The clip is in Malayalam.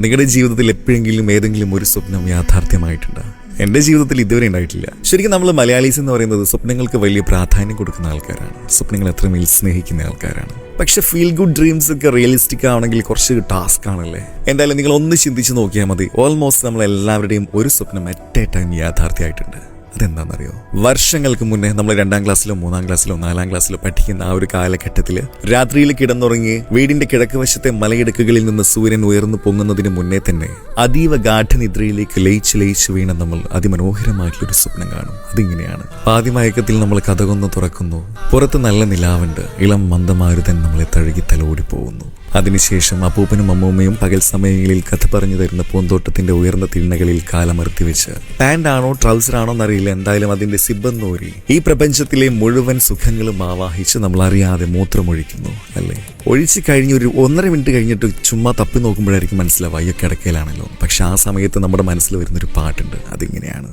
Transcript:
നിങ്ങളുടെ ജീവിതത്തിൽ എപ്പോഴെങ്കിലും ഏതെങ്കിലും ഒരു സ്വപ്നം യാഥാർത്ഥ്യമായിട്ടുണ്ട്? എൻ്റെ ജീവിതത്തിൽ ഇതുവരെ ഉണ്ടായിട്ടില്ല. ശരിക്കും നമ്മൾ മലയാളീസ് എന്ന് പറയുന്നത് സ്വപ്നങ്ങൾക്ക് വലിയ പ്രാധാന്യം കൊടുക്കുന്ന ആൾക്കാരാണ്. സ്വപ്നങ്ങൾ എത്രമേൽ സ്നേഹിക്കുന്ന ആൾക്കാരാണ്. പക്ഷെ ഫീൽ ഗുഡ് ഡ്രീംസ് ഒക്കെ റിയലിസ്റ്റിക് ആണെങ്കിൽ കുറച്ച് ടാസ്ക് ആണല്ലേ. എന്തായാലും നിങ്ങൾ ഒന്ന് ചിന്തിച്ച് നോക്കിയാൽ മതി. ഓൾമോസ്റ്റ് നമ്മൾ എല്ലാവരുടെയും ഒരു സ്വപ്നം അറ്റ് എ ടൈം യാഥാർത്ഥ്യമായിട്ടുണ്ട്. അതെന്താണെന്നറിയോ? വർഷങ്ങൾക്ക് മുന്നേ നമ്മൾ 2ാം ക്ലാസ്സിലോ 3ാം ക്ലാസ്സിലോ 4ാം ക്ലാസ്സിലോ പഠിക്കുന്ന ആ ഒരു കാലഘട്ടത്തിൽ രാത്രിയിൽ കിടന്നുറങ്ങി വീടിന്റെ കിഴക്ക് വശത്തെ മലയിടുക്കുകളിൽ നിന്ന് സൂര്യൻ ഉയർന്നു പൊങ്ങുന്നതിന് മുന്നേ തന്നെ അതീവ ഗാഠനിദ്രയിലേക്ക് ലയിച്ച് വീണ നമ്മൾ അതിമനോഹരമായിട്ടുള്ളൊരു സ്വപ്നം കാണും. അതിങ്ങനെയാണ്: ആദ്യമയക്കത്തിൽ നമ്മൾ കതകൊന്ന് തുറക്കുന്നു, പുറത്ത് നല്ല നിലാവുണ്ട്, ഇളം മന്ദമാരുതൻ നമ്മളെ തഴുകി തലോടി പോകുന്നു. അതിനുശേഷം അപ്പൂപ്പനും അമ്മൂമ്മയും പകൽ സമയങ്ങളിൽ കഥ പറഞ്ഞു തരുന്ന പൂന്തോട്ടത്തിന്റെ ഉയർന്ന തിണ്ണകളിൽ കാലമർത്തി വെച്ച് പാൻ്റാണോ ട്രൗസറാണോ എന്നറിയില്ല, എന്തായാലും അതിന്റെ സിബ്ബന്നൂരി ഈ പ്രപഞ്ചത്തിലെ മുഴുവൻ സുഖങ്ങളും ആവാഹിച്ച് നമ്മൾ അറിയാതെ മൂത്രമൊഴിക്കുന്നു അല്ലേ. ഒഴിച്ച് കഴിഞ്ഞ് ഒരു 1.5 മിനിറ്റ് കഴിഞ്ഞിട്ട് ചുമ്മാ തപ്പി നോക്കുമ്പോഴായിരിക്കും മനസ്സിലാവുക അയ്യോ കിടക്കയിലാണല്ലോ. പക്ഷെ ആ സമയത്ത് നമ്മുടെ മനസ്സിൽ വരുന്നൊരു പാട്ടുണ്ട്. അതിങ്ങനെയാണ്: